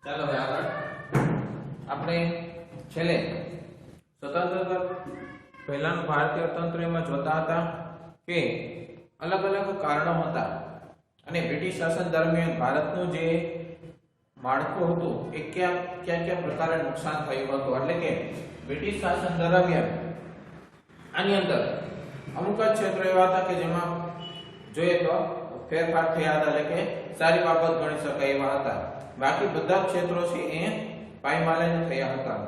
ચાલો હવે આગળ આપણે છેલ્લે સ્વતંત્રતા પહેલાનું ભારતીય અર્થતંત્ર એમાં જોતા હતા કે અલગ અલગ કારણો હતા અને બ્રિટિશ શાસન દરમિયાન ભારતનું જે માળખું હતું એ કયા પ્રકારે નુકસાન થયું હતું। એટલે કે બ્રિટિશ શાસન દરમિયાન આની અંદર અમુક જ ક્ષેત્રો એવા હતા કે જેમાં જોઈએ તો ફેરફાર થયા હતા, એટલે કે સારી બાબત ગણી શકાય એવા હતા। બાકી બધા ક્ષેત્રો છે એ પાયમાલે થયા હતા।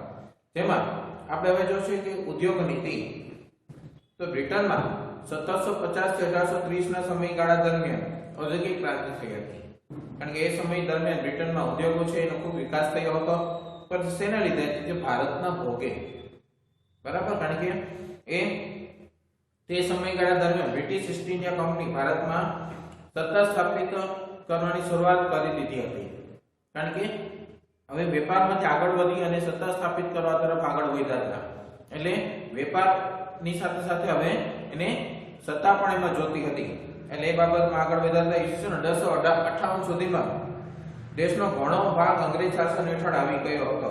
જેમાં આપણે હવે જોશું કે ઉદ્યોગ નીતિ તો બ્રિટનમાં 1750 થી 1830 ના સમયગાળા દરમિયાન ઔદ્યોગિક ક્રાંતિ થઈ હતી, કારણ કે એ સમય દરમિયાન બ્રિટનમાં ઉદ્યોગો છે એનો ખૂબ વિકાસ થયો હતો। પણ શેના લીધે? જે ભારતના ભોગે, બરાબર, કારણ કે તે સમયગાળા દરમિયાન બ્રિટિશ ઈસ્ટ ઇન્ડિયા કંપની ભારતમાં સત્તા સ્થાપિત કરવાની શરૂઆત કરી દીધી હતી, કારણ કે હવે વેપારમાંથી આગળ વધી અને સત્તા સ્થાપિત કરવા તરફ આગળ વધ્યા હતા। એટલે વેપારની સાથે સાથે હવે એને સત્તા પણ એમાં જોતી હતી, એટલે એ બાબતમાં આગળ વધ્યા હતા। ઈસવીસન 1858 સુધીમાં દેશનો ઘણો ભાગ અંગ્રેજ શાસન હેઠળ આવી ગયો હતો,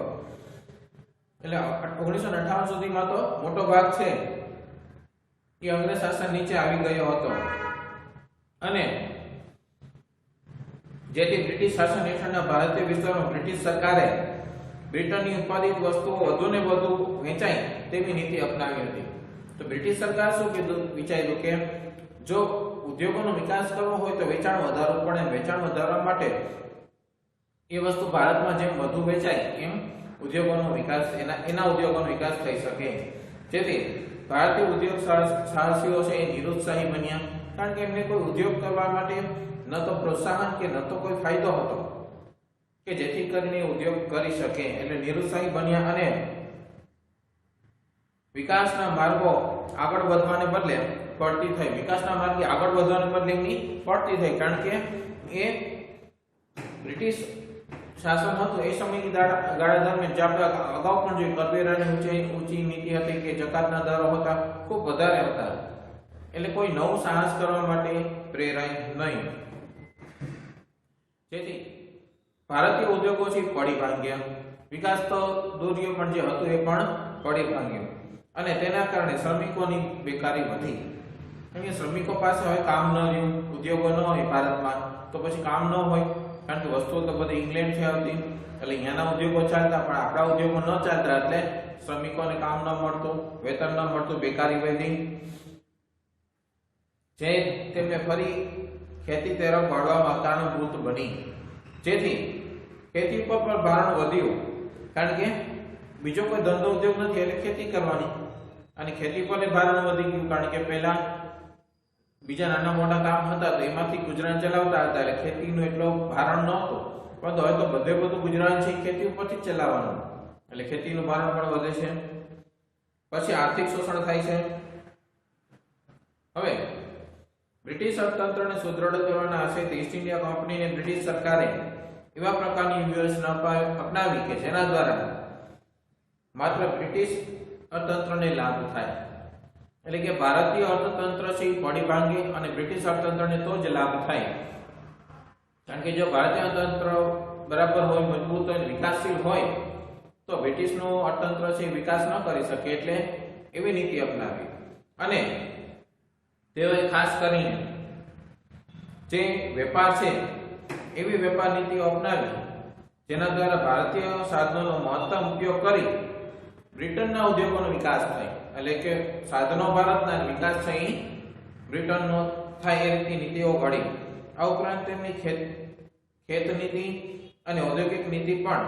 એટલે 1958 સુધીમાં તો મોટો ભાગ છે એ અંગ્રેજ શાસન નીચે આવી ગયો હતો અને જેથી બ્રિટિશ શાસન હેઠળના ભારતીય વિસ્તારોમાં બ્રિટિશ સરકારે બ્રિટનની ઉત્પાદિત વસ્તુઓ વધુને વધુ વેચાય તેવી નીતિ અપનાવી હતી। તો બ્રિટિશ સરકાર શું વિચાર્યું કે જો ઉદ્યોગોનો વિકાસ કરવો હોય તો વેચાણ વધારવું પડે, વેચાણ વધારવા માટે એ વસ્તુ ભારતમાં જેમ વધુ વેચાય એમ ઉદ્યોગોનો વિકાસ એના ઉદ્યોગોનો વિકાસ થઈ શકે। જેથી ભારતીય ઉદ્યોગ સાહસીઓ છે એ નિરુત્સાહી બન્યા, કારણ કે એમને કોઈ ઉદ્યોગ કરવા માટે ન તો પ્રોત્સાહન કે ન તો કોઈ ફાયદો હતો કે જેથી કરીને ઉદ્યોગ કરી શકે, એટલે નિરુત્સાહી બન્યા અને વિકાસના માર્ગો આગળ વધવાને બદલે પડતી થઈ, વિકાસના માર્ગે આગળ વધવાને બદલે એમની પડતી થઈ, કારણ કે એ બ્રિટિશ શાસન હતું એ સમયની ગાળા દરમિયાન જે આપણે અગાઉ પણ જોયું કરવેરાની ઊંચી નીતિ હતી કે જકાતના દરો હતા ખૂબ વધારે હતા, એટલે કોઈ નવું સાહસ કરવા માટે પ્રેરાય નહીં, જેથી ભારતીય ઉદ્યોગો છે પડી ભાંગ્યા, વિકાસ તો દૂર પણ જે હતું એ પણ પડી ભાંગ્યું અને તેના કારણે શ્રમિકોની બેકારી વધી, કારણ કે શ્રમિકો પાસે હવે કામ ન રહ્યું, ઉદ્યોગો ન હોય ભારતમાં તો પછી કામ ન હોય, કારણ કે વસ્તુઓ તો બધી ઇંગ્લેન્ડથી આવતી, એટલે અહીંયાના ઉદ્યોગો ચાલતા પણ આપણા ઉદ્યોગો ન ચાલતા, એટલે શ્રમિકોને કામ ન મળતું, વેતન ન મળતું, બેકારી વધી, જે તેમને ફરી ખેતી તરફ વળવામાં કારણભૂત બની, જેથી ખેતી પર પણ ભારણ વધ્યું, કારણ કે બીજો કોઈ ધંધો ઉદ્યોગ નથી એટલે ખેતી કરવાની, અને ખેતી પર ભારણ વધી ગયું, કારણ કે પહેલા બીજા નાના મોટા કામ હતા તો એમાંથી ગુજરાન ચલાવતા હતા, એટલે ખેતીનું એટલો ભારણ નહોતું, પરંતુ હવે તો બધું ગુજરાન છે ખેતી ઉપરથી જ ચલાવવાનું, એટલે ખેતીનું ભારણ પણ વધે છે। પછી આર્થિક શોષણ થાય છે। હવે બ્રિટિશ અર્થતંત્રને સુદૃઢ કરવાના આશયથી ઈસ્ટ ઇન્ડિયા કંપનીને બ્રિટિશ સરકારે એવા પ્રકારની વ્યૂહરચના અપનાવી કે જેના દ્વારા માત્ર બ્રિટિશ અર્થતંત્રને લાભ થાય, એટલે કે ભારતીય અર્થતંત્ર છે પડી ભાંગે અને બ્રિટિશ અર્થતંત્રને તો જ લાભ થાય, કારણ કે જો ભારતીય અર્થતંત્ર બરાબર હોય, મજબૂત હોય, વિકાસશીલ હોય તો બ્રિટિશનું અર્થતંત્ર છે વિકાસ ન કરી શકે, એટલે એવી નીતિ અપનાવી અને તેઓએ ખાસ કરીને જે વેપાર છે એવી વેપાર નીતિઓ અપનાવી જેના દ્વારા ભારતીય સાધનોનો મહત્તમ ઉપયોગ કરી બ્રિટનના ઉદ્યોગોનો વિકાસ થાય, એટલે કે સાધનો ભારતના વિકાસ થઈ બ્રિટનનો થાય એ રીતની નીતિઓ ઘડી। આ ઉપરાંત તેમની ખેત નીતિ અને ઔદ્યોગિક નીતિમાં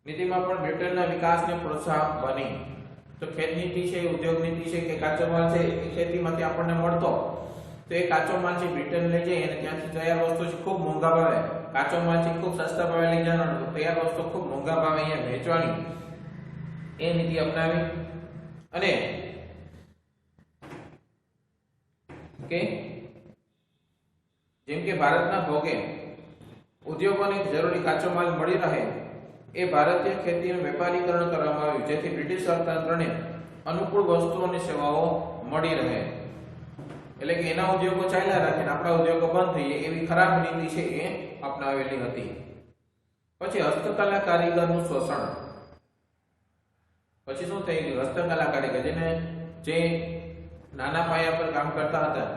પણ બ્રિટનના વિકાસને પ્રોત્સાહન બની। તો ખેત નીતિ છે, ઉદ્યોગ નીતિ છે કે કાચો માલ છે એ ખેતીમાંથી આપણને મળતો, તો એ કાચો માલ છે બ્રિટન લઈ જાય અને ત્યાંથી તૈયાર વસ્તુ છે ખૂબ મોંઘા ભાવે, કાચો માલ છે ખૂબ સસ્તા ભાવે લઈ જવાનો, તૈયાર વસ્તુ ખૂબ મોંઘા ભાવે અહીંયા વેચવાની, એ નીતિ અપનાવી અને કે જેમ કે ભારતના ભોગે ઉદ્યોગોને જરૂરી કાચો માલ મળી રહે એ ભારતીય ખેતીનું વેપારીકરણ કરવામાં આવ્યું, જેથી બ્રિટિશ અર્થતંત્રને અનુકૂળ વસ્તુઓ અને સેવાઓ મળી રહે, એટલે કે એના ઉદ્યોગો ચાલ્યા રાખે ને આપણા ઉદ્યોગો બંધ થઈ જાય એવી ખરાબ નીતિ છે એ અપનાવેલી હતી। પછી હસ્તકલા કારીગરનું શોષણ. પછી શું થઈ ગયું? હસ્તકલા કારીગર જે નાના પાયા પર કામ કરતા હતા,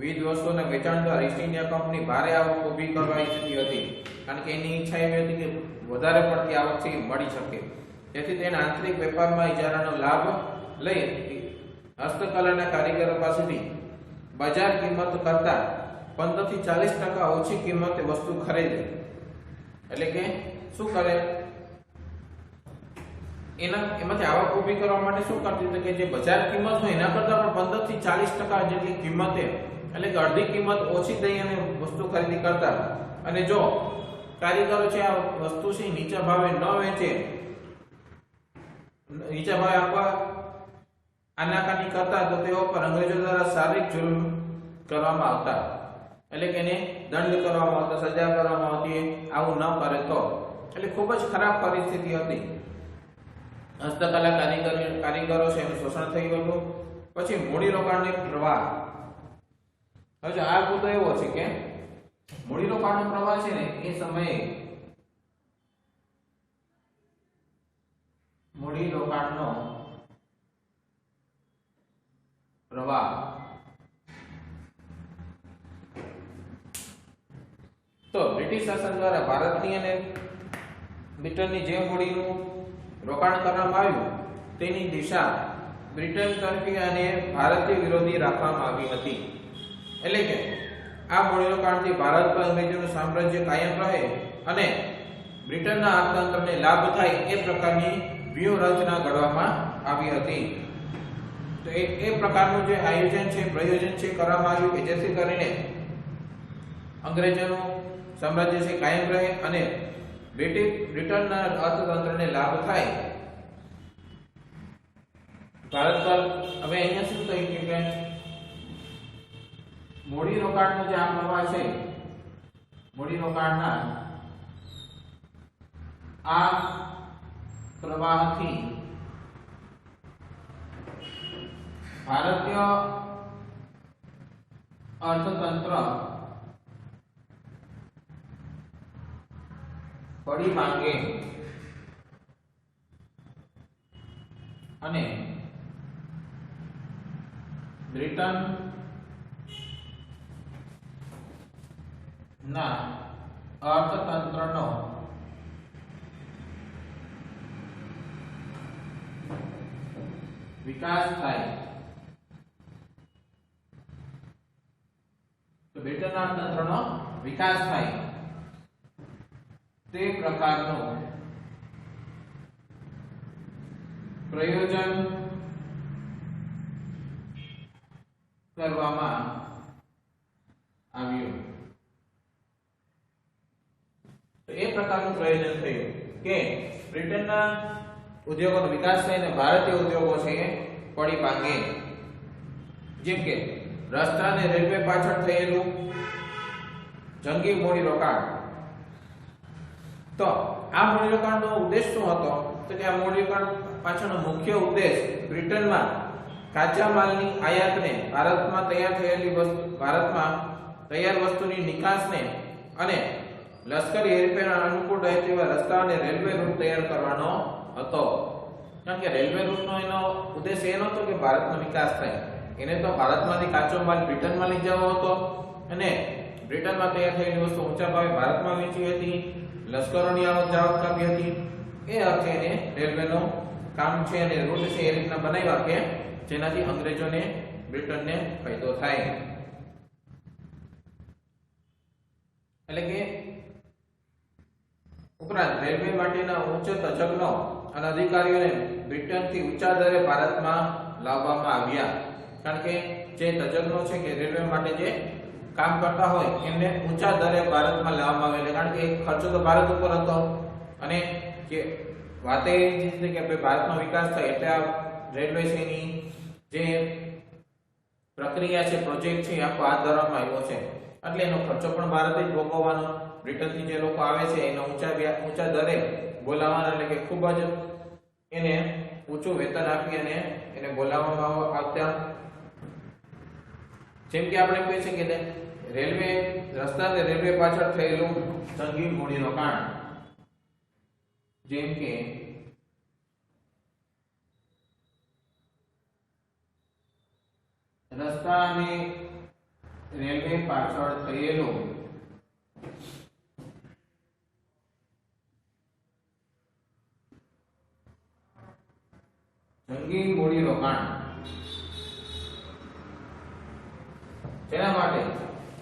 વિવિધ વસ્તુઓના વેચાણ દ્વારા ઈસ્ટ ઇન્ડિયા કંપની ભારે આવક ઊભી કરવા ઈચ્છતી હતી, કારણ કે એની ઈચ્છા એવી હતી કે વધારે પડતી આવક છે મળી શકે. તેથી તેના આંતરિક વેપારમાં ઇજારાનો લાભ લઈ હસ્તકલાના કારીગરો પાસેથી બજાર કિંમત કરતા 15 થી 40% ઓછી કિંમતે વસ્તુ ખરીદે. એટલે કે શું કરે? એમાંથી આવક ઊભી કરવા માટે શું કરતી હતી કે જે બજાર કિંમત હોય એના કરતા પણ 15 થી 40% જેટલી કિંમતે, એટલે કે અડધી કિંમત ઓછી દઈ અને વસ્તુ ખરીદી કરતા. અને જો કારીગરો છે આ વસ્તુ છે નીચા ભાવે ન વેચે, નીચા ભાવે આપવા આનાકાની કરતા, તો તેઓ પર અંગ્રેજો દ્વારા શારીરિક જુલ્મ કરવામાં આવતા. એટલે કે એને દંડ કરવામાં આવતો, સજા કરવામાં આવતી આવું ન કરે તો. એટલે ખૂબ જ ખરાબ પરિસ્થિતિ હતી. હસ્તકલા કારીગરો છે એનું શોષણ થઈ ગયું હતું. પછી મૂડીરોકાણની પ્રવાહ. હવે આ મુદ્દો એવો છે કે મૂડીરોકાણનો પ્રવાહ છે ને એ સમયે મૂડીરોકાણનો પ્રવાહ તો બ્રિટિશ શાસન દ્વારા ભારતની અને બ્રિટનની જે મૂડીનું રોકાણ કરવામાં આવ્યું તેની દિશા બ્રિટન તરફી અને ભારતીય વિરોધી રાખવામાં આવી હતી. એટલે કે આ મૂડીરોકાણથી ભારત પર અંગ્રેજોનું સામ્રાજ્ય કાયમ રહે અને બ્રિટનના અર્થતંત્રને લાભ થાય એ પ્રકારની વ્યૂહરચના ઘડવામાં આવી હતી. તો એ પ્રકારનું જે આયોજન છે, પ્રયોજન છે કરવામાં આવ્યું કે જેથી કરીને અંગ્રેજોનું સામ્રાજ્ય છે કાયમ રહે અને બ્રિટનના અર્થતંત્રને લાભ થાય. ભારત પર હવે અહીંયા શું થઈ ગયું કે મૂડીરોકાણનો જે આ પ્રવાહ છે, મૂડીરોકાણના આ પ્રવાહથી ભારતીય અર્થતંત્ર પડી માંગે અને બ્રિટન ના અર્થતંત્રનો વિકાસ થાય. તો બ્રિટનના અર્થતંત્રનો વિકાસ થાય તે પ્રકારનું પ્રયોજન કરવામાં આવ્યું. તો એ પ્રકારનું પ્રયોજન થયું કે બ્રિટનના ઉદ્યોગોનો વિકાસ થાય અને ભારતીય ઉદ્યોગો છે એ પડી ભાંગે. જેમ કે રસ્તા અને રેલવે પાછળ થયેલું જંગી મૂડીરોકાણ. તો આ મૂડીરોકાણનો ઉદ્દેશ શું હતો? તો કે આ મૂડીરોકાણ પાછળનો મુખ્ય ઉદ્દેશ બ્રિટનમાં કાચા માલની આયાતને, ભારતમાં તૈયાર વસ્તુની નિકાસને અને લશ્કરી હેરફેરના અનુકૂળ રહે તેવા રસ્તા અને રેલવે રૂટ તૈયાર કરવાનો હતો. કારણ કે રેલવે રૂટનો એનો ઉદ્દેશ એ નહોતો કે ભારતનો વિકાસ થાય. એને તો ભારતમાંથી કાચો માલ બ્રિટનમાં લઈ જવો હતો અને બ્રિટનમાં તૈયાર થયેલી વસ્તુ ઊંચા ભાવે ભારતમાં વેચી હતી, લશ્કરોની આવક જાવક કરવી હતી. એ અર્થે એને રેલવેનું કામ છે અને રૂટ છે એ રીતના બનાવ્યા કે જેનાથી અંગ્રેજોને, બ્રિટનને ફાયદો થાય. એટલે કે ઉપરાંત રેલવે માટેના ઉચ્ચ તજજ્ઞો અને અધિકારીઓને બ્રિટનથી ઊંચા દરે ભારતમાં લાવવામાં આવ્યા. કારણ કે જે તજજ્ઞો છે કે રેલવે માટે જે કામ કરતા હોય એમને ઊંચા દરે ભારતમાં લાવવામાં આવે. કારણ કે ખર્ચો તો ભારત ઉપર હતો અને કે વાતે એ કે ભારતનો વિકાસ થાય એટલે આ રેલવે છે એની જે પ્રક્રિયા છે, પ્રોજેક્ટ છે, આખો હાથ ધરવામાં આવ્યો છે. એટલે એનો ખર્ચો પણ ભારતે જ ભોગવવાનો. બ્રિટનથી જે લોકો આવે છે એને ઊંચા દરે બોલાવવાના, એટલે કે ખૂબ જ એને ઊંચું વેતન આપી અને એને બોલાવવામાં આવતા. જેમ કે આપણે કહે છે કે રેલવે રસ્તા અને રેલવે પાછળ થયેલું જંગી મૂડીરોકાણ. જેમ કે રસ્તા અને રેલવે પાછળ થયેલું જંગી મૂડીરોકાણ, તેના માટે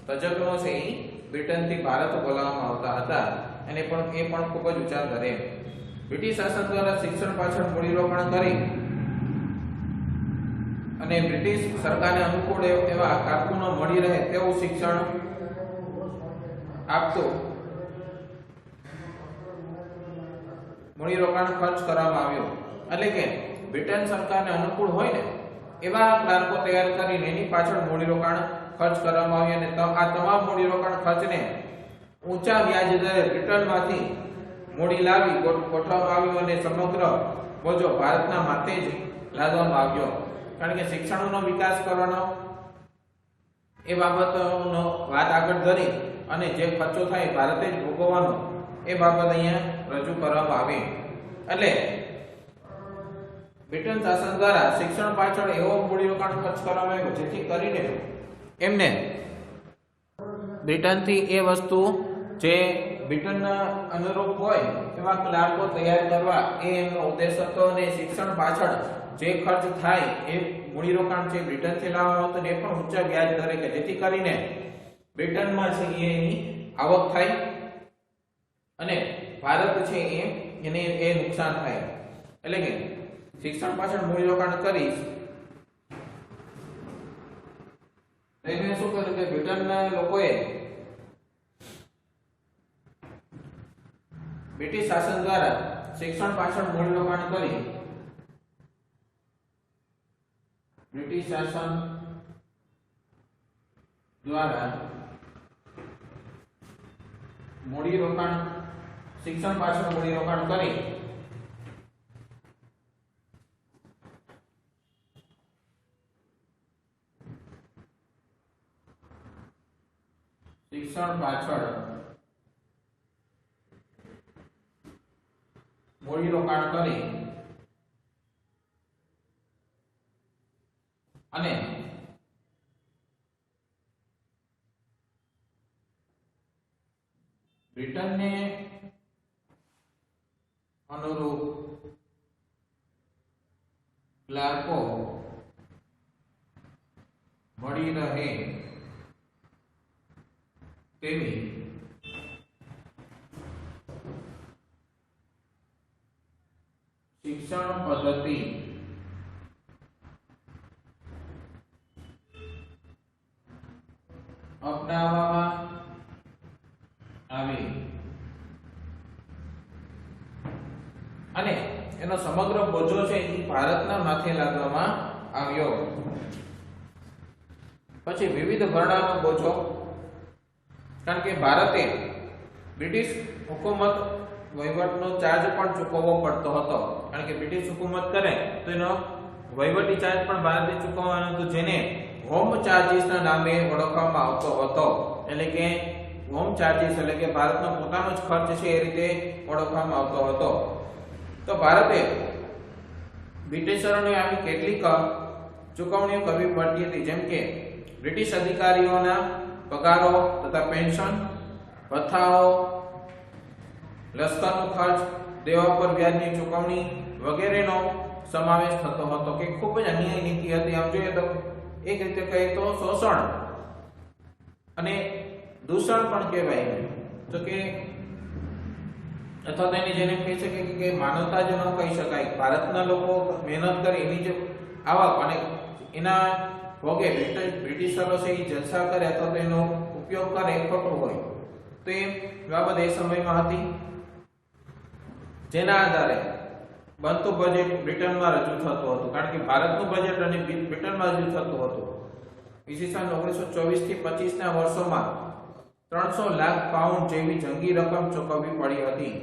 તજજ્ઞો છે એ બ્રિટનથી ભારત બોલાવવામાં આવતા હતા અને એ પણ ખૂબ જ ઊંચા દરે. બ્રિટિશ શાસન દ્વારા શિક્ષણ પાછળ મૂડીરોકાણ કરી અને બ્રિટિશ સરકારને અનુકૂળ એવા કારકુનો મળી રહે તેવું શિક્ષણ આપતું મૂડીરોકાણ ખર્ચ કરવામાં આવ્યું. એટલે કે બ્રિટન સરકારને અનુકૂળ હોય ને એવા ક્લાર્કો તૈયાર કરીને એની પાછળ મૂડીરોકાણ ખર્ચ કરવામાં આવ્યું અને આ તમામ મૂડીરોકાણ ખર્ચને ઊંચા વ્યાજ દરે બ્રિટનમાંથી મૂડી લાવી ગોઠવવામાં આવ્યું અને સમગ્ર બોજો ભારતના માથે જ લાદવામાં આવ્યો. કારણ કે શિક્ષણનો વિકાસ કરવાનો એ બાબતનો વાત આગળ ધરી અને જે ખર્ચો થાય ભારતે જ ભોગવવાનો એ બાબત અહીંયા રજૂ કરવામાં આવી. એટલે બ્રિટન શાસન દ્વારા શિક્ષણ પાછળ એવો મૂડીરોકાણ ખર્ચ કરવામાં આવ્યો જેથી કરીને એમને બ્રિટનથી એ વસ્તુ જે બ્રિટનના અનુરૂપ હોય એવા ક્લાર્કો તૈયાર કરવા એ એમનો ઉદ્દેશ હતો. અને શિક્ષણ પાછળ જે ખર્ચ થાય એ મૂડીરોકાણ છે બ્રિટનથી લાવવામાં આવતું ને એ પણ ઊંચા વ્યાજ દરે કે જેથી કરીને બ્રિટનમાં છે એની આવક થાય અને ભારત છે એને એ નુકસાન થાય. એટલે કે શિક્ષણ પાછળ મૂડીરોકાણ કરી એને શું કર્યું કે બ્રિટનના લોકોએ બ્રિટિશ શાસન દ્વારા શિક્ષણ પાછળ મૂડીરોકાણ કરી બ્રિટિશ શાસન દ્વારા મૂડીરોકાણ શિક્ષણ પાછળ મૂડીરોકાણ કરી શિક્ષણ પાછળ મૂડીરોકાણ કરી અને બ્રિટનને અનુરૂપ ક્લાર્કો મળી રહે તેવી શિક્ષણ પદ્ધતિ અપનાવવામાં આવી અને એનો સમગ્ર બોજો છે એ ભારતના માથે લાદવામાં આવ્યો. પછી વિવિધ ભરણાનો બોજો, કારણ કે ભારતે બ્રિટિશ હુકુમત વહીવટનો ચાર્જ પણ ચૂકવવો પડતો હતો. કારણ કે બ્રિટિશ હુકુમત કરે તો એનો વહીવટી ચાર્જ પણ ભારતે ચૂકવવાનો હતો, જેને હોમ ચાર્જીસના નામે ઓળખવામાં આવતો હતો. એટલે કે હોમ ચાર્જીસ એટલે કે ભારતનો પોતાનો જ ખર્ચ છે એ રીતે ઓળખવામાં આવતો હતો. તો ભારતે બ્રિટિશરોને આવી કેટલીક ચૂકવણીઓ કરવી પડતી હતી, જેમ કે બ્રિટિશ અધિકારીઓના પગારો તથા પેન્શન, ભથ્થાઓ, લશ્કરનો ખર્ચ, દેવા પર વ્યાજની ચૂકવણી વગેરેનો સમાવેશ થતો હતો. કે ખૂબ જ અન્યાય નીતિ હતી. આમ જોઈએ તો એક રીતે કહીએ તો શોષણ અને દૂષણ પણ કહેવાય. તો કે અથવા તેની જેને કહી શકે કે માનવતા જ ન કહી શકાય. ભારતના લોકો મહેનત કરે એની જે આવક અને એના ભોગે બ્રિટિશરો છે એ જલસા કરે અથવા તો એનો ઉપયોગ કરે એ ખોટું હોય. તો એ બાબત એ સમયમાં હતી, જેના આધારે બનતું બજેટ બ્રિટનમાં રજૂ થતું હતું. કારણ કે ભારતનું બજેટ અને બ્રિટનમાં રજૂ થતું હતું. ઈસવીસન 1924 થી 25 ના વર્ષોમાં 300 લાખ પાઉન્ડ જેવી જંગી રકમ ચૂકવવી પડી હતી.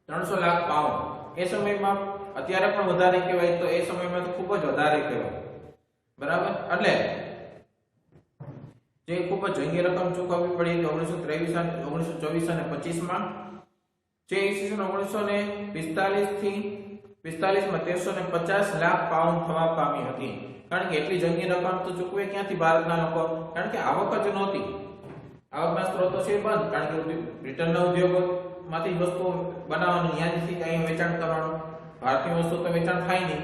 300 લાખ પાઉન્ડ એ સમયમાં, અત્યારે પણ વધારે કહેવાય તો એ સમયમાં તો ખૂબ જ વધારે કહેવાય. બરાબર. એટલે જે ખૂબ જ જંગી રકમ ચૂકવવી પડી 1923 1924 અને 25 માં. જે ઈસવીસન 1945 થી 45 માં 1350 લાખ પાઉન્ડ થવા પામી હતી. કારણ કે એટલી જંગી રકમ તો ચૂકવે ક્યાંથી ભારતના લોકો? કારણ કે આવક જ નહોતી. આવકના સ્ત્રોતો છે બંધ, કારણ કે બ્રિટનના ઉદ્યોગોમાંથી વસ્તુઓ બનાવવાની, ત્યાંથી અહીં વેચાણ કરવાનું. ભારતીય વસ્તુ તો વેચાણ થાય નહીં,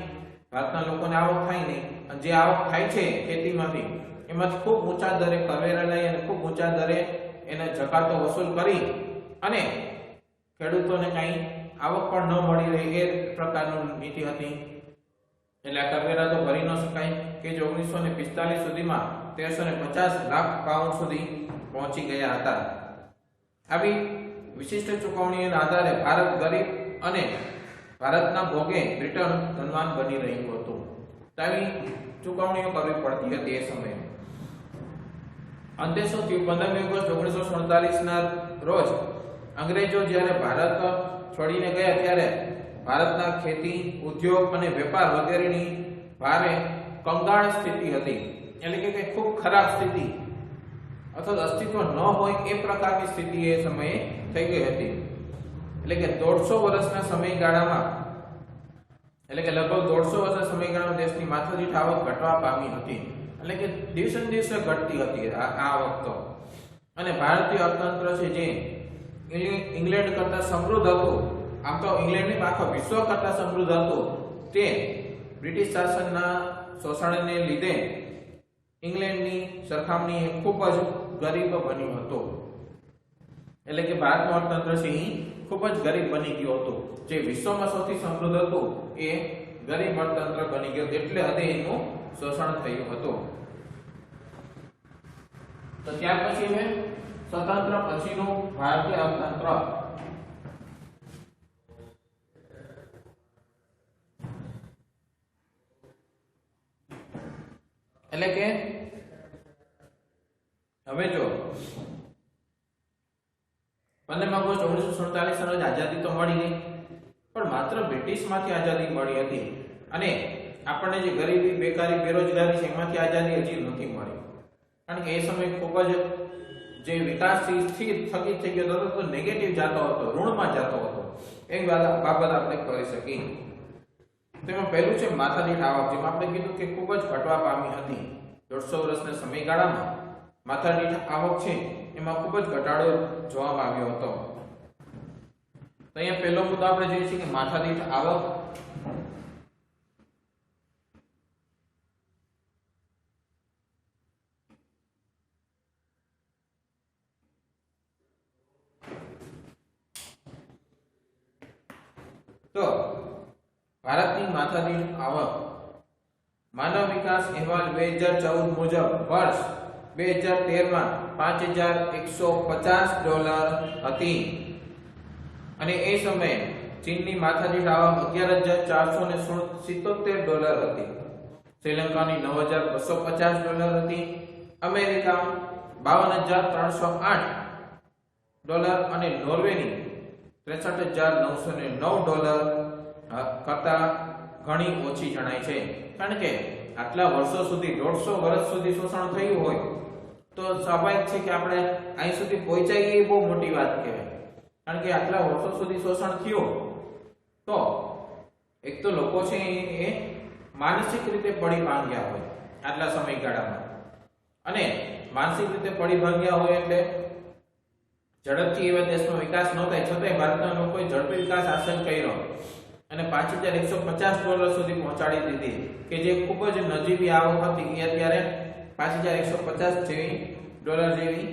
ભારતના લોકોને આવક થાય નહીં. અને જે આવક થાય છે ખેતીમાંથી, એમાંથી ખૂબ ઊંચા દરે કરવેરા લઈ અને ખૂબ ઊંચા દરે એના જકાતો વસૂલ કરી અને ખેડૂતોને કઈ આવક પણ ન મળી રહે એ પ્રકારની નીતિ હતી. એટલે આ કરવેરા તો ભરી ન શકાય કે જે 1945 સુધીમાં 1350 લાખ પાઉન્ડ સુધી પહોંચી ગયા હતા. આવી વિશિષ્ટ ચૂકવણીના આધારે ભારત ગરીબ અને ભારતના ભોગે બ્રિટન ધનવાન બની રહ્યું હતું. આવી ચૂકવણીઓ કરવી પડતી હતી એ સમયે. અંતે શું થયું? 15 ઓગસ્ટ 1947 ના રોજ અંગ્રેજો જ્યારે ભારત છોડીને ગયા ત્યારે ભારતના ખેતી, ઉદ્યોગ અને વેપાર વગેરેની ભારે કંગાળ સ્થિતિ હતી. એટલે કે ખૂબ ખરાબ સ્થિતિ અથવા અસ્તિત્વ ન હોય એ પ્રકારની સ્થિતિ એ સમયે થઈ ગઈ હતી. એટલે કે 150 વર્ષના સમયગાળામાં, એટલે કે લગભગ 150 વર્ષના સમયગાળામાં દેશની માથાદીઠ આવક ઘટવા પામી હતી. એટલે કે દિવસે ને દિવસે ઘટતી હતી આ આવક તો. અને ભારતીય અર્થતંત્ર છે જે ઇંગ્લેન્ડ કરતા સમૃદ્ધ હતું, આમ તો ઇંગ્લેન્ડની આખા વિશ્વ કરતા સમૃદ્ધ હતું, તે બ્રિટિશ શાસનના શોષણને લીધે ઇંગ્લેન્ડની સરખામણીએ ખૂબ જ ગરીબ બન્યું હતું. એટલે કે ભારતનું અર્થતંત્ર છે ખૂબ જ ગરીબ બની ગયું હતું. જે વિશ્વમાં સૌથી સમૃદ્ધ હતું એ ગરીબ અર્થતંત્ર બની ગયું, એટલે હદે એનું શોષણ થયું હતું. તો ત્યાર પછી મેં સ્વતંત્ર પછીનું ભારતીય અર્થતંત્ર. એટલે કે હવે જો 15 ઓગસ્ટ 1947 રોજ આઝાદી તો મળી ગઈ, પણ માત્ર બ્રિટિશમાંથી આઝાદી મળી હતી અને આપણને જે ગરીબી, બેકારી, બેરોજગારી છે એમાંથી આઝાદી હજી નથી મળી. કારણ કે એ સમય ખૂબ જ જે વિકાસથી સ્થગિત થઈ ગયો હતો, તો નેગેટિવ જતો હતો, ઋણમાં જતો હતો. એ બાબત આપણે કરી શકીએ. તેમાં પહેલું છે માથાદીઠ આવક, જેમાં આપણે કીધું કે ખૂબ જ ઘટવા પામી હતી. 150 વર્ષના સમયગાળામાં માથાદીઠ આવક છે એમાં ખૂબ જ ઘટાડો જોવા આવ્યો હતો. તો અહીંયા પહેલો મુદ્દો આપણે જોઈએ છીએ કે માથાદીઠ આવક. તો ભારતની માથાદીઠ આવક માનવ વિકાસ અહેવાલ 2014 મુજબ વર્ષ 2013 માં $5,150 હતી અને એ સમયે ચીનની માથાદીઠ આવક $11,477 હતી. શ્રીલંકાની $9,250 હતી. અમેરિકા $52,308 અને નોર્વેની $63,909 કરતા ઘણી ઓછી જણાય છે. કારણ કે આટલા વર્ષો સુધી, 150 વર્ષ સુધી શોષણ થયું હોય તો સ્વાભાવિક છે કે આપણે અહીં સુધી પહોંચાઈએ એ બહુ મોટી વાત કહેવાય. કારણ કે આટલા વર્ષો સુધી શોષણ થયું તો એક તો લોકો છે એ માનસિક રીતે પડી ભાંગ્યા હોય આટલા સમયગાળામાં, અને માનસિક રીતે પડી ભાંગ્યા હોય એટલે ઝડપથી એવા દેશનો વિકાસ ન થાય, છતાંય ભારતના લોકોએ ઝડપી વિકાસ હાંસલ કર્યો અને $5,150 સુધી પહોંચાડી દીધી, કે જે ખૂબ જ નજીવી આવક હતી. એ અત્યારે $5,150 જેવી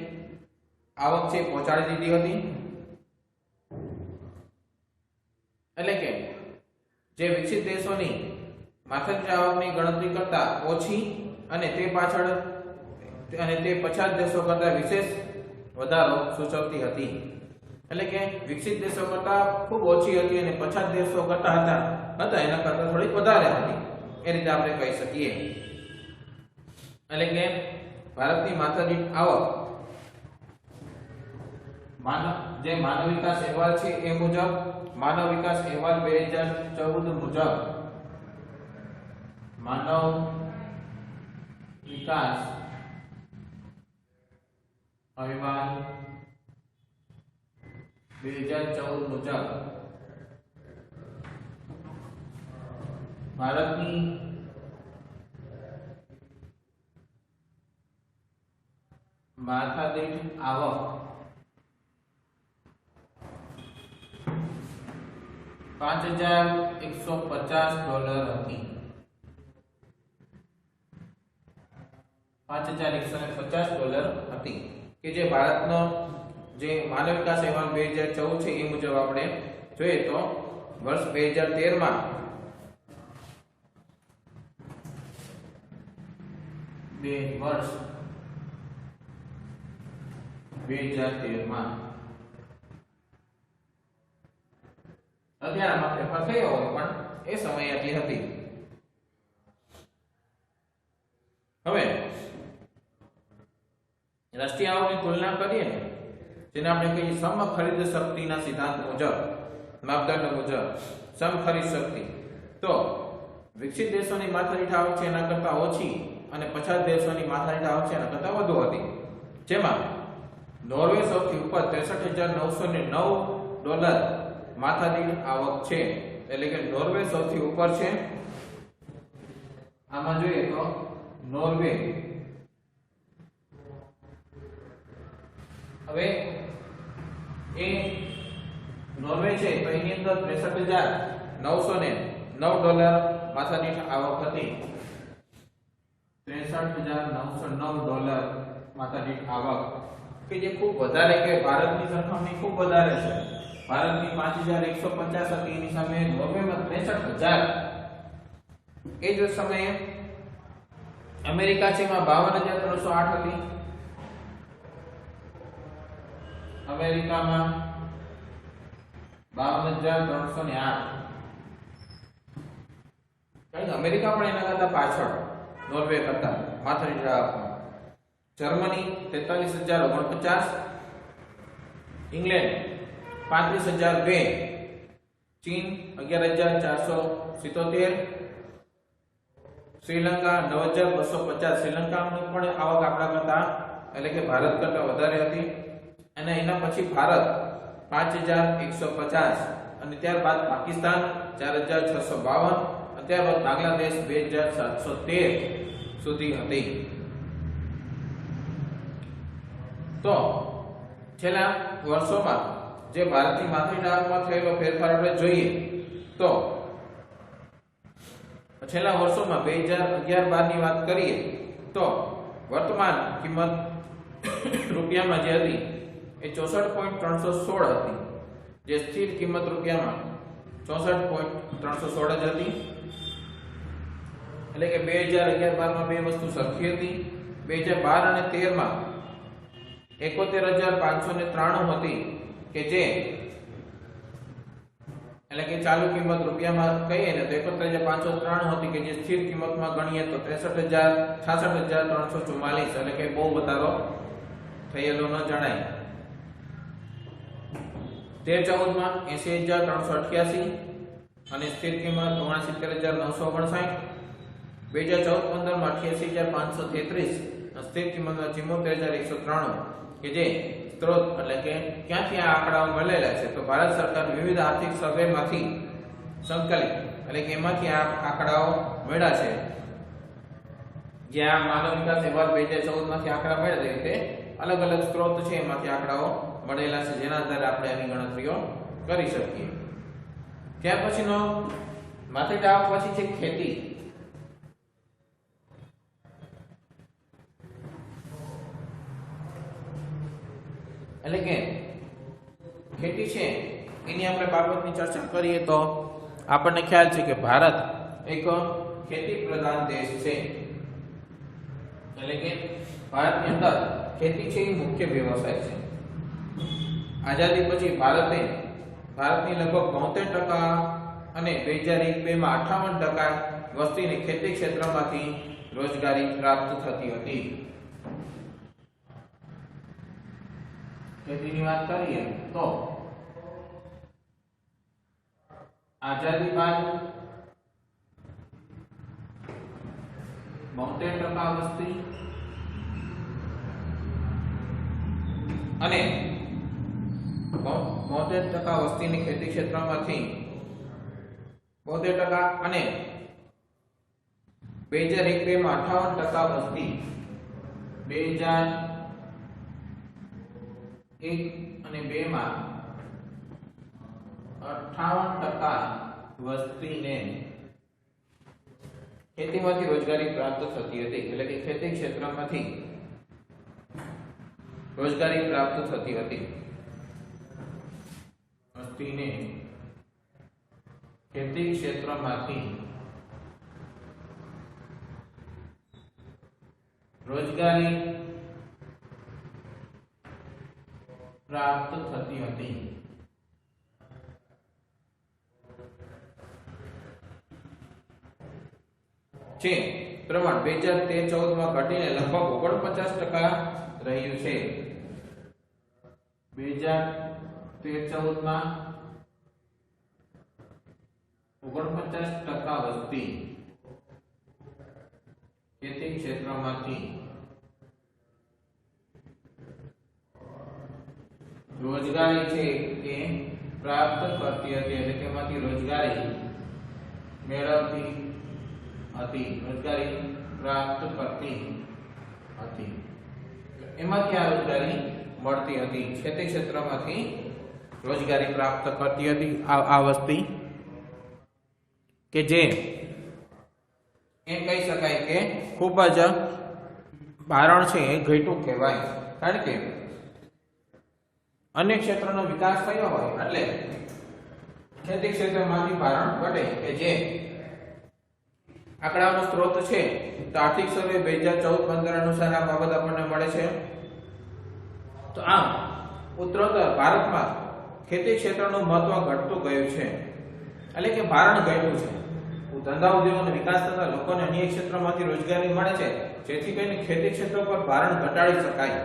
આવક છે પહોંચાડી દીધી હતી. એટલે કે જે વિકસિત દેશોની માથાદીઠ આવકની ગણતરી કરતા ઓછી અને તે પછાત દેશો કરતા વિશેષ વધારો સૂચવતી હતી. એટલે કે વિકસિત દેશો કરતા ખૂબ ઓછી હતી અને પછાત દેશો કરતા હતા એના કરતા થોડીક વધારે હતી, એ રીતે આપણે કહી શકીએ. એટલે કે ભારતની માથાદીઠ આવક જે માનવ વિકાસ અહેવાલ છે એ મુજબ, માનવ વિકાસ અહેવાલ 2014 મુજબ, માનવ વિકાસ અહેવાલ 2014 મુજબ ભારતની માથાદીઠ આવક $5,150 હતી। $5,150 હતી કે જે ભારતનો જે માનવ વિકાસ અહેવાલ 2014 છે એ મુજબ આપણે જોઈએ તો વર્ષ 2013 માં વર્ષ 2013 માં અત્યારમાં ફેરફાર થયો હોય પણ એ સમયે આટલી હતી। હવે રાષ્ટ્રીય આવકની તુલના કરીએ ને જેને આપણે કહીએ સમ ખરીદ શક્તિના સિદ્ધાંત મુજબ માપદંડ મુજબ સમ ખરીદ શક્તિ તો વિકસિત દેશોની માથાદીઠ આવક છે એના કરતાં ઓછી અને પછાત દેશોની માથાદીઠ આવક છે એના કરતાં વધુ હતી। જેમાં નોર્વે સૌથી ઉપર $63,909 માથાદીઠ આવક છે એટલે કે નોર્વે સૌથી ઉપર છે। આમાં જોઈએ તો નોર્વે હવે એ નોર્વે છે તો એની અંદર $63,909 માથાદીઠ આવક હતી। $63,909 માથાદીઠ આવક કે જે ખૂબ વધારે કે ભારતની સરખામણી ખૂબ વધારે છે। ભારતની 5,150 હતી એની સામે નોર્વેમાં 63,000। એ જ સમયે અમેરિકા છે એમાં 52,308 હતી। અમેરિકામાં 52,308 કારણ કે અમેરિકા પણ એના કરતા પાછળ નોર્વે કરતા માથાદીઠ આવકમાં। જર્મની 43,049, ઇંગ્લેન્ડ 35,002, ચીન 11,477, શ્રીલંકા 9,250। શ્રીલંકાની પણ આવક આપણા કરતા એટલે કે ભારત કરતા વધારે હતી અને એના પછી ભારત 5,150 અને ત્યારબાદ પાકિસ્તાન 4,652 અને ત્યારબાદ બાંગ્લાદેશ 2,713 સુધી હતી। તો છેલ્લા વર્ષોમાં જે ભારતની માથાદીઠ આવકમાં થયેલો ફેરફાર આપણે જોઈએ તો છેલ્લા વર્ષોમાં 2011-12 ની વાત કરીએ તો વર્તમાન કિંમત રૂપિયામાં જે હતી એ 64.316 હતી। જે સ્થિર કિંમત રૂપિયામાં 64.316 જ હતી એટલે કે 2011-12 માં બે વસ્તુ સરખી હતી। 2012 અને 13 માં 71,593 હતી કે જે એટલે કે ચાલુ કિંમત રૂપિયામાં કહીએ ને તો 71,593 હતી કે જે સ્થિર કિંમતમાં ગણીએ તો 66,344 એટલે કે બહુ વધારો થયેલો ન જણાય। 13-14 માં 80,388 અને સ્થિર કિંમત 69,959। 2014-15 માં 88,533 સ્થિર કિંમતમાં 74,193 કે જે સ્ત્રોત એટલે કે ક્યાંથી આ આંકડાઓ મળેલા છે તો ભારત સરકાર વિવિધ આર્થિક સર્વેમાંથી સંકલિત એટલે કે એમાંથી આ આંકડાઓ મળ્યા છે। જે આ માનવ વિકાસ અહેવાલ 2014 માંથી આંકડા મળ્યા છે તે અલગ અલગ સ્ત્રોત છે એમાંથી આંકડાઓ મળેલા છે જેના આધારે આપણે એની ગણતરીઓ કરી શકીએ। ત્યાર પછીનો માથાદીઠ આવક પછી છે ખેતી। એટલે કે ખેતી છે એની આપણે બાબતની ચર્ચા કરીએ તો આપણને ખ્યાલ છે કે ભારત એક ખેતી પ્રધાન દેશ છે। એટલે કે ભારતની અંદર ખેતી છે એ મુખ્ય વ્યવસાય છે। આઝાદી પછી ભારતની લગભગ 72% અને 2001-2 માં 58% વસ્તીને ખેતી ક્ષેત્રમાંથી રોજગારી પ્રાપ્ત થતી હતી। ખેતીની વાત કરીએ તો આઝાદી બાદ 72% વસ્તી અને 72% વસ્તીની ખેતી ક્ષેત્રમાંથી 72% અને 2001-2 માં 58% વસ્તી 2001 અને 2 માં 58% વસ્તીને ખેતીમાંથી રોજગારી પ્રાપ્ત થતી હતી, એટલે કે ખેતી ક્ષેત્રમાંથી રોજગારી પ્રાપ્ત થતી હતી. વસ્તીને ખેતી ક્ષેત્રમાંથી રોજગારી પ્રાપ્ત થતી હતી. જે પ્રમાણ 2013-14 માં ઘટીને લગભગ 49% રહ્યું છે. 2013-14 માં 49% વસ્તી ખેતી ક્ષેત્રમાંથી રોજગારી છે એ પ્રાપ્ત કરતી હતી, એટલે કે એમાંથી રોજગારી મેળવતી હતી, રોજગારી પ્રાપ્ત કરતી હતી. એમાંથી આ રોજગારી મળતી હતી, ખેતી ક્ષેત્રમાંથી રોજગારી પ્રાપ્ત કરતી હતી આ વસ્તી, કે જે એમ કહી શકાય કે ખૂબ જ ભારણ છે એ ઘટ્યું કહેવાય. કારણ કે અન્ય ક્ષેત્રનો વિકાસ થયો હોય એટલે ખેતી ક્ષેત્રમાંથી ભારણ ઘટે, કે જે આંકડાનો સ્ત્રોત છે તો આર્થિક સર્વે 2014-15 અનુસાર આ બાબત આપણને મળે છે. તો આમ ઉત્તરોત્તર ભારતમાં ખેતી ક્ષેત્રનું મહત્વ ઘટતું ગયું છે, એટલે કે ભારણ ઘટ્યું છે. ધંધા ઉદ્યોગોનો વિકાસ થતા લોકોને અન્ય ક્ષેત્રોમાંથી રોજગારી મળે છે, જેથી કરીને ખેતી ક્ષેત્ર પર ભારણ ઘટાડી શકાય.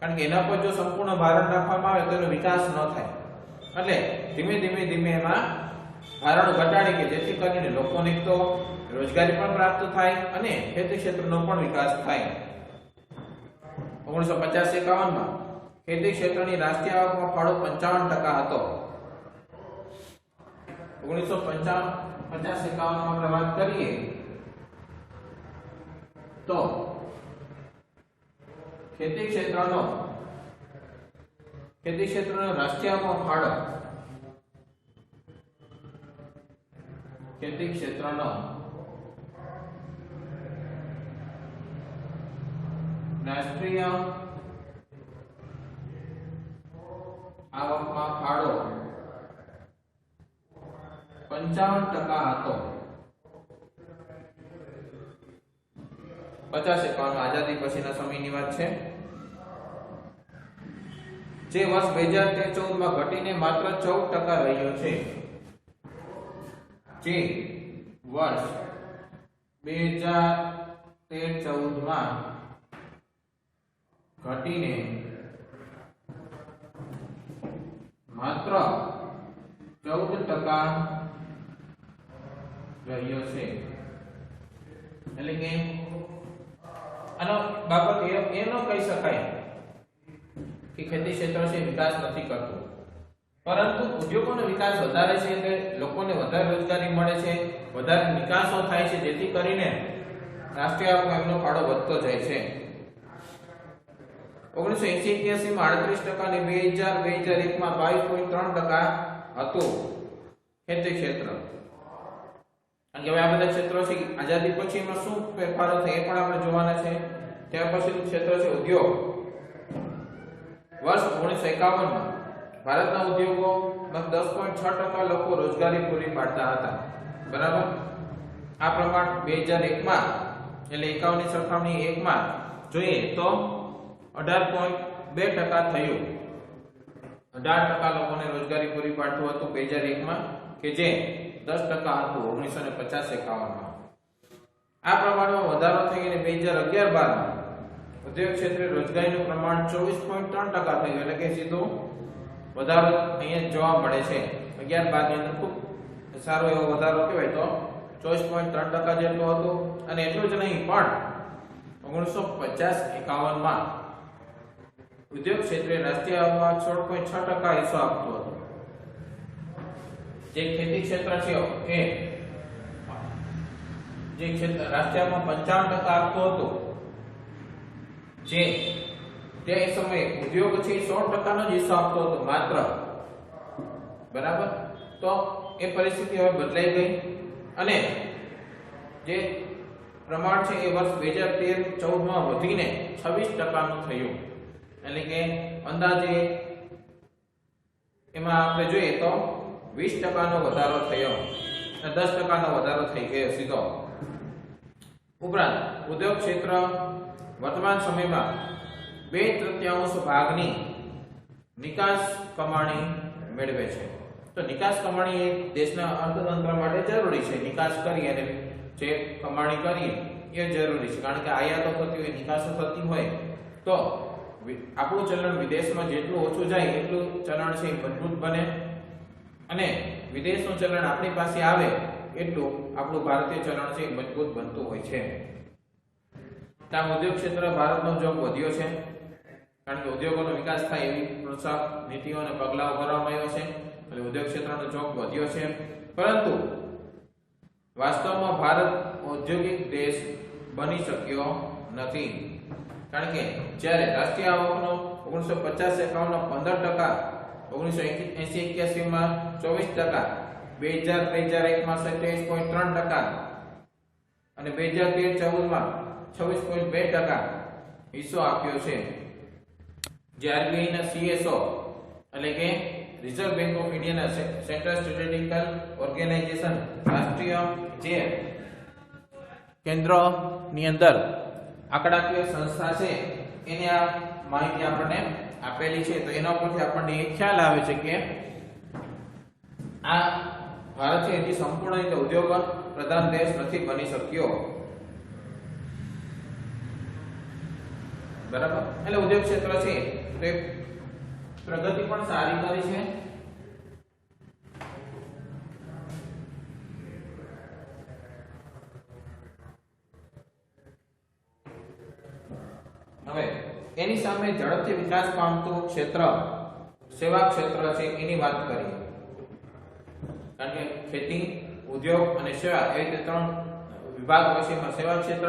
કારણ કે એના પર જો સંપૂર્ણ ભારણ રાખવામાં આવે તો એનો વિકાસ ન થાય. એટલે ધીમે ધીમે એમાં ભારણ ઘટાડી, કે જેથી કરીને લોકોને તો રોજગારી પણ પ્રાપ્ત થાય અને ખેતી ક્ષેત્રનો પણ વિકાસ થાય. 1950-51 માં ખેતી ક્ષેત્રની રાષ્ટ્રીય આવકમાં ફાળો 55% હતો. 1950-51 માં આપણે વાત કરીએ તો ખેતી ક્ષેત્રનો રાષ્ટ્રીય આવકમાં ફાળો ખેતી ક્ષેત્રનો રાષ્ટ્રીય આવકમાં ફાળો 55% હતો. 50-51 આઝાદી પછીના સમયની વાત છે, જે વર્ષ 2013-14 માં ઘટીને માત્ર 14% રહ્યો છે. જે વર્ષ 2013-14 માં ઘટીને માત્ર 14% રહ્યો છે. એટલે કે આનો બાબત એ ન કહી શકાય કે ખેતી ક્ષેત્ર છે વિકાસ નથી કરતું, પરંતુ ઉદ્યોગોનો વિકાસ વધારે છે એટલે લોકોને વધારે રોજગારી મળે છે, વધારે નિકાસો થાય છે, જેથી કરીને રાષ્ટ્રીય આવકમાં એમનો ફાળો વધતો જાય છે. 1980-81 માં 38% અને 2000-2001 માં 22.3% હતું ખેતી ક્ષેત્ર. અને હવે આ બધા ક્ષેત્રો છે આઝાદી પછીમાં શું ફેરફારો થયા એ પણ આપણે જોવાના છે. ત્યાર પછીનું ક્ષેત્ર છે ઉદ્યોગ. વર્ષ 1951 માં ભારતના ઉદ્યોગોમાં 10.6% લોકો રોજગારી પૂરી પાડતા હતા. બરાબર. આ પ્રમાણ 2001 માં એટલે 51 ની સરખામણી 1 માં જોઈએ તો 18.2% થયું. 18% લોકોને રોજગારી પૂરી પાડતું હતું 2001 માં, કે જે 10% હતું 1950-51 માં. આ પ્રમાણમાં વધારો થઈને 2011-12 માં ઉદ્યોગ ક્ષેત્રે રોજગારીનું પ્રમાણ 24.3% થયું, એટલે કે સીધો વધારો અહીંયા જોવા મળે છે. 11-12 ની અંદર ખૂબ સારો એવો વધારો કહેવાય તો 24.3% જેટલું હતું. અને એટલું જ નહીં, પણ 1950-51 માં ઉદ્યોગ ક્ષેત્રે રાષ્ટ્રીય આવકમાં 16.6% હિસ્સો આપતો હતો. જે ખેતી ક્ષેત્ર છે એ જે ક્ષેત્ર રાષ્ટ્રીય આવકમાં 55% આપતો હતો, જે તે સમયે ઉદ્યોગ છે 16% નો જ હિસ્સો આપતો હતો માત્ર. બરાબર. તો એ પરિસ્થિતિ હવે બદલાઈ ગઈ અને જે પ્રમાણ છે એ વર્ષ 2013-14 માં વધીને 26% નું થયું. એટલે કે અંદાજે એમાં આપણે જોઈએ તો 20% નો વધારો થયો અને 10% નો વધારો થઈ ગયો સીધો. ઉપરાંત ઉદ્યોગ ક્ષેત્ર વર્તમાન સમયમાં 2/3 ભાગની નિકાસ કમાણી મેળવે છે. તો નિકાસ કમાણી એ દેશના અર્થતંત્ર માટે જરૂરી છે. નિકાસ કરી અને જે કમાણી કરીએ એ જરૂરી છે, કારણ કે આયાતો થતી હોય, નિકાસો થતી હોય તો આપણું ચલણ વિદેશમાં જેટલું ઓછું જાય એટલું ચલણ છે મજબૂત બને અને વિદેશનું ચલણ આપણી પાસે આવે એટલું આપણું ભારતીય ચલણ છે મજબૂત બનતું હોય છે. ત્યાં ઉદ્યોગ ક્ષેત્ર ભારતનો જોગ વધ્યો છે, કારણ કે ઉદ્યોગોનો વિકાસ થાય એવી પ્રોત્સાહક નીતિઓ અને પગલાઓ ભરવામાં આવ્યા છે એટલે ઉદ્યોગ ક્ષેત્રનો જોગ વધ્યો છે. પરંતુ વાસ્તવમાં ભારત ઔદ્યોગિક દેશ બની શક્યો નથી, કારણ કે જ્યારે રાષ્ટ્રીય આવકનો 1950-51 નો 15%, 1980-81 માં 24%, 2000-2001 માં 27.3% અને 2013-14 માં 26.2% હિસ્સો આપ્યો છે. જે RBI ના CSO એટલે કે રિઝર્વ બેંક ઓફ ઇન્ડિયાના સેન્ટ્રલ સ્ટેટિસ્ટિકલ ઓર્ગેનાઇઝેશન રાષ્ટ્રીય જે કેન્દ્રની અંદર આંકડાકીય સંસ્થા છે એને આ માહિતી આપણને આપેલી છે. તો એના ઉપરથી આપણને એ ખ્યાલ આવે છે કે આ ભારત છે હજી સંપૂર્ણ રીતે ઉદ્યોગ પ્રધાન દેશ નથી બની શક્યો. બરાબર. એટલે ઉદ્યોગ ક્ષેત્ર છે તે પ્રગતિ પણ સારી કરી છે. હવે એની સામે ઝડપથી વિકાસ પામતું ક્ષેત્ર સેવા ક્ષેત્ર છે એની વાત કરીએ, કારણ કે ખેતી, ઉદ્યોગ અને સેવા એ રીતે ત્રણ વિભાગ હોય છે. એમાં સેવા ક્ષેત્ર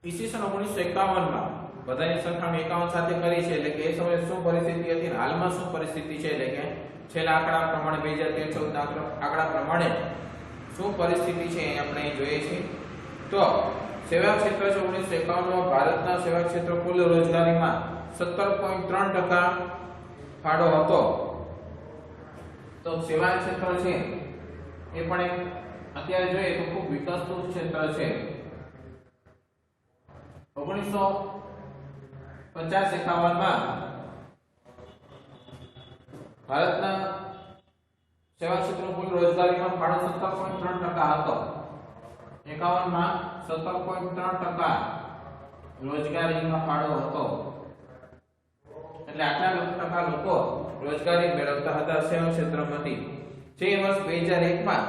ઈસવીસન 1951 માં બધાની સરખામણી 51 સાથે કરી છે, એટલે કે એ સમયે શું પરિસ્થિતિ હતી અને હાલમાં શું પરિસ્થિતિ છે, એટલે કે છેલ્લા આંકડા પ્રમાણે 2013-14 આંકડા પ્રમાણે શું પરિસ્થિતિ છે એ આપણે જોઈએ છીએ. તો સેવા ક્ષેત્ર છે 1951 માં ભારતના સેવા ક્ષેત્ર કુલ રોજગારીમાં 17.3% ફાળો હતો. તો સેવા ક્ષેત્ર છે એ પણ એક અત્યારે જોઈએ તો ખૂબ વિકસતું ક્ષેત્ર છે. 1950-51 માં ભારતના સેવા ક્ષેત્ર કુલ રોજગારીમાં ફાળો 17.3% હતો. 51 માં 17.3% રોજગારીમાં ફાળો હતો. એટલે આટલા ટકા લોકો રોજગારી મેળવતા હતા સેવા ક્ષેત્રમાંથી. જે વર્ષ 2001 માં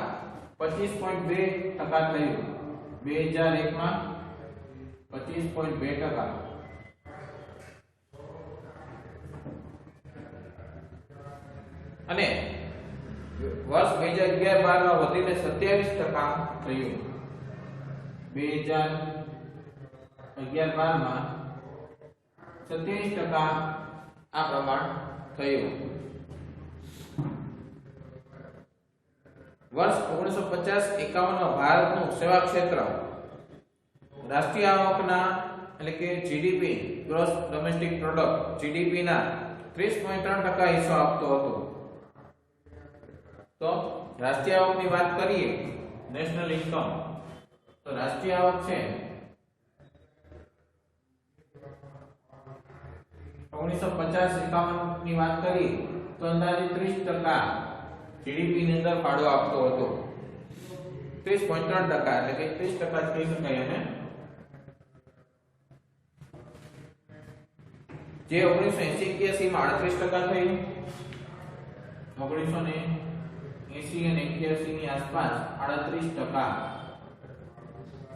25.2% થયું. 2001 માં 25.2%. અને વર્ષ 2011-12 માં વધીને 27% થયું. 2011-12 માં 27% આ પ્રમાણ થયું. વર્ષ 1950-51 માં ભારતનું સેવા ક્ષેત્ર રાષ્ટ્રીય આવકના એટલે કે GDP gross domestic product GDP ના 30.3% હિસ્સો આપતો હતો. તો રાષ્ટ્રીય આવકની વાત કરીએ, નેશનલ ઇન્કમ, તો રાષ્ટ્રીય આવક છે 1950-51 ની વાત કરી તો અંદાજે 30% જીડીપી ની અંદર ફાળો આપતો હતો. 30.3% એટલે કે 30% કહી શકાય. અને જે 1980-81 માં 38% થયું. 1980 અને 81 ની આસપાસ 38%.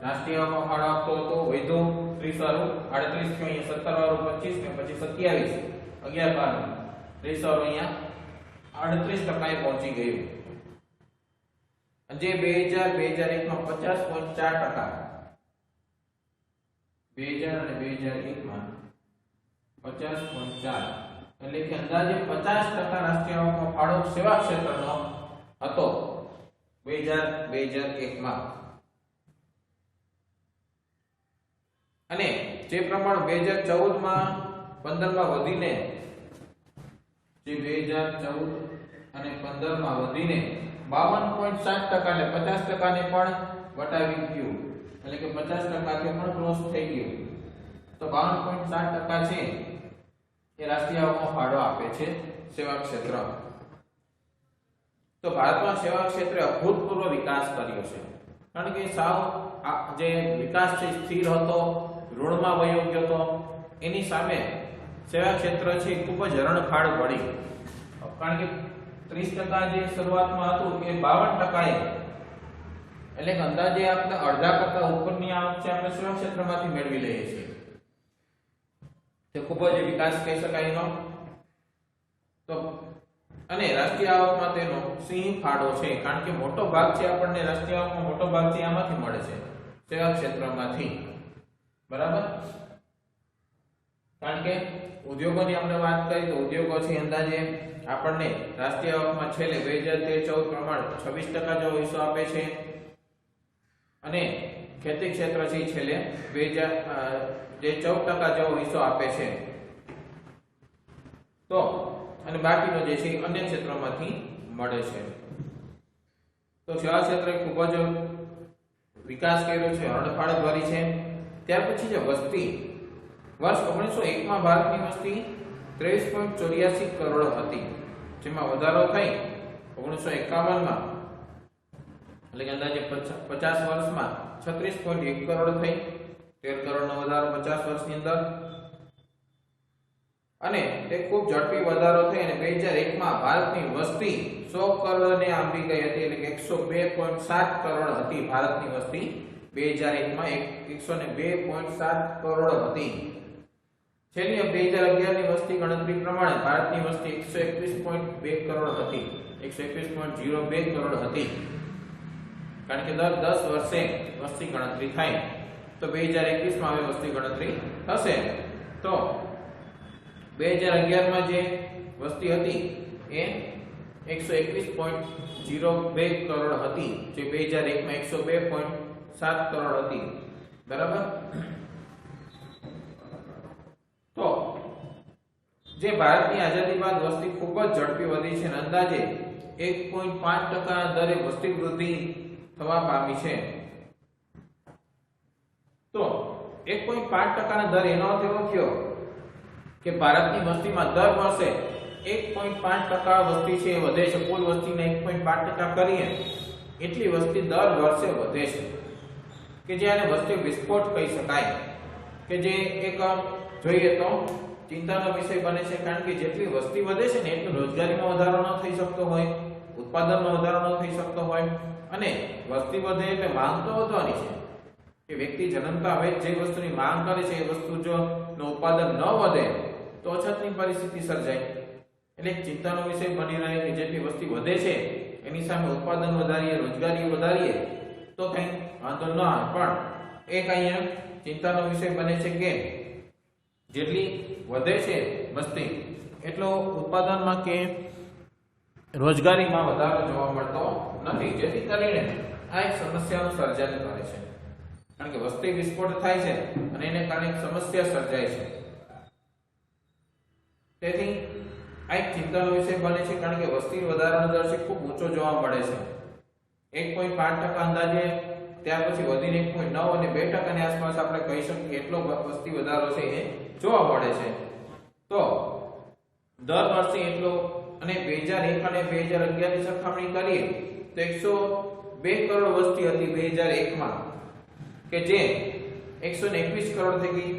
રાષ્ટ્રીય આવકમાં ફાળો આપતો હતો વૈધો 30 વાળું 38 કે અહીંયા 17 વાળું 25 ને પછી 27 11 વાળું 30 વાળું અહીંયા 38% એ પહોંચી ગયું. જે 2000 2001 માં 50.4%, 2000 અને 2001 માં 50.4, એટલે કે અંદાજે 50% રાષ્ટ્રીય આવકનો ફાળો સેવા ક્ષેત્રનો હતો 2001 માં. અને જે પ્રમાણ 2014 માં 15 માં વધીને જે 2014 અને 15 માં વધીને 52.7% એટલે 50% ને પણ વટાવી ગયું, એટલે કે 50% કે પણ ક્રોસ થઈ ગયું. તો 52.7% છે એ રાષ્ટ્રીય આવકનો ફાળો આપે છે સેવા ક્ષેત્ર. તો ભારતમાં સેવા ક્ષેત્રે અભૂતપૂર્વ વિકાસ કર્યો છે, કારણ કે સાવ જે વિકાસ છે સ્થિર હતો, ઋણમાં વયો ગયો હતો, એની સામે સેવા ક્ષેત્ર છે ખૂબ જ હરણફાળ વળી. કારણ કે 30% જે શરૂઆતમાં હતું એ 52%, એટલે કે અંદાજે આપણે અડધા કરતા ઉપરની આવક છે આપણે સેવા ક્ષેત્રમાંથી મેળવી લઈએ છીએ. તે ખૂબ જ વિકાસ કહી શકાય એનો. તો અને રાષ્ટ્રીય આવકમાં તેનો સિંહ ફાળો છે, કારણ કે મોટો ભાગ છે આપણને રાષ્ટ્રીય આવકનો મોટો ભાગ છે આમાંથી મળે છે, સેવા ક્ષેત્રમાંથી. બરાબર? કારણ કે ઉદ્યોગોની આપણે વાત કરી તો ઉદ્યોગો છે અંદાજે આપણને રાષ્ટ્રીય આવકમાં છેલ્લે 2013-14 પ્રમાણે 26% જેવો હિસ્સો આપે છે, અને ખેતી ક્ષેત્ર છે છેલ્લે 14% જેવો હિસ્સો આપે છે. તો અને બાકીનો જે છે અન્ય ક્ષેત્રોમાંથી મળે છે. તો સેવા ક્ષેત્રે ખૂબ જ વિકાસ કર્યો છે, હરણફાળ ભરી છે. ત્યાર પછી જે વસ્તી, વર્ષ 1901 માં ભારતની વસ્તી 23.84 કરોડ હતી, જેમાં વધારો થઈ 1951 માં, એટલે કે અંદાજે 50 વર્ષમાં 36.1 કરોડ થઈ, 13 કરોડનો વધારો 50 વર્ષની અંદર. અને તે ખૂબ ઝડપી વધારો થઈ અને 2001 માં ભારતની વસ્તી 100 કરોડને આંબી ગઈ હતી, એટલે કે 102.7 કરોડ હતી ભારતની વસ્તી 2001 માં 102.7 કરોડ હતી. છેલ્લી 2011 ની વસ્તી ગણતરી પ્રમાણે ભારતની વસ્તી 121.2 કરોડ હતી, 121.02 કરોડ હતી. કારણ કે દર 10 વર્ષે વસ્તી ગણતરી થાય, તો 2021 માં હવે વસ્તી ગણતરી થશે. તો 2011 માં જે વસ્તી હતી એ 121.02 કરોડ હતી, જે 2001 માં 102.7 કરોડ હતી. બરાબર? તો જે ભારતની આઝાદી બાદ વસ્તી ખૂબ જ ઝડપી વધી છે અને અંદાજે 1.5% દરે વસ્તી વૃદ્ધિ થવા પામી છે. તો 1.5% દર એનો અર્થ એવો થયો કે ભારતની વસ્તીમાં દર વર્ષે 1.5% વસ્તી છે વધે છે. કુલ વસ્તીને 1.5% કરીએ એટલી વસ્તી દર વર્ષે વધે છે, કે જે આને વસ્તી વિસ્ફોટ કહી શકાય, કે જે એક જોઈએ તો ચિંતાનો વિષય બને છે. કારણ કે જેટલી વસ્તી વધે છે ને એટલું રોજગારીમાં વધારો ન થઈ શકતો હોય, ઉત્પાદનમાં વધારો ન થઈ શકતો હોય, અને વસ્તી વધે એટલે માંગ તો વધવાની છે, કે વ્યક્તિ જન્મતા હવે જે વસ્તુની માંગ કરે છે એ વસ્તુ જો ઉત્પાદન ન વધે તો અછતની પરિસ્થિતિ સર્જાય. એટલે ચિંતાનો વિષય બની રહે કે જેટલી વસ્તી વધે છે એની સામે ઉત્પાદન વધારીએ, રોજગારી વધારીએ તો કંઈ વાંધો ન આવે. પણ એક અહીંયા ચિંતાનો વિષય બને છે કે જેટલી વધે છે વસ્તી એટલો ઉત્પાદનમાં કે રોજગારીમાં વધારો જોવા મળતો નથી, જેથી કરીને આ એક સમસ્યાનું સર્જન કરે છે. કારણ કે વસ્તી વિસ્ફોટ થાય છે અને એને કારણે એક સમસ્યા સર્જાય છે. તેથી આ એક ચિંતાનો વિષય બને છે, કારણ કે વસ્તી વધારાનો દર છે ખૂબ ઊંચો જોવા મળે છે. 1.5% અંદાજે, ત્યાર પછી વધીને 1.9 અને 2% ની આસપાસ આપણે કહી શકીએ એટલો વસ્તી વધારો છે એ જોવા મળે છે. તો દર વર્ષે એટલો, અને 2001 અને 2011 ની સરખામણી કરીએ તો 102 કરોડ વસ્તી હતી 2001 માં, કે જે 121 કરોડ થઈ ગઈ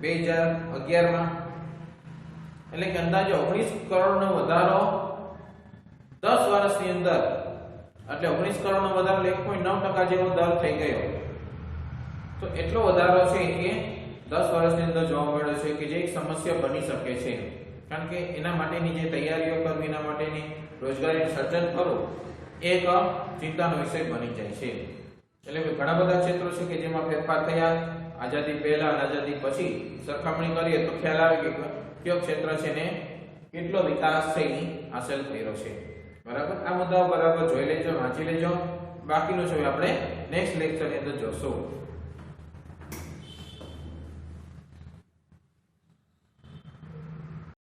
2011 માં. એટલે કે અંદાજે 19 કરોડનો વધારો 10 વર્ષની અંદર, એટલે 19 કરોડનો વધારો 1.9% જેવો દર થઈ ગયો. તો એટલો વધારો છે એ 10 વર્ષની અંદર જોવા મળ્યો છે કે જે એક સમસ્યા બની શકે છે, કારણ કે એના માટેની જે તૈયારીઓ કરવી, એના માટેની રોજગારીનું સર્જન કરવું એક ચિંતાનો વિષય બની જાય છે. એટલે કે ઘણા બધા ક્ષેત્રો છે કે જેમાં ફેરફાર થયા, આઝાદી પહેલા અને આઝાદી પછી સરખામણી કરીએ તો ખ્યાલ આવે કે કયો ક્ષેત્ર છે ને કેટલો વિકાસ છે એ હાંસલ થયો છે. બરાબર, આ મુદ્દાઓ બરાબર જોઈ લેજો, વાંચી લેજો. બાકીનું છે આપણે નેક્સ્ટ લેક્ચરની અંદર જોશું.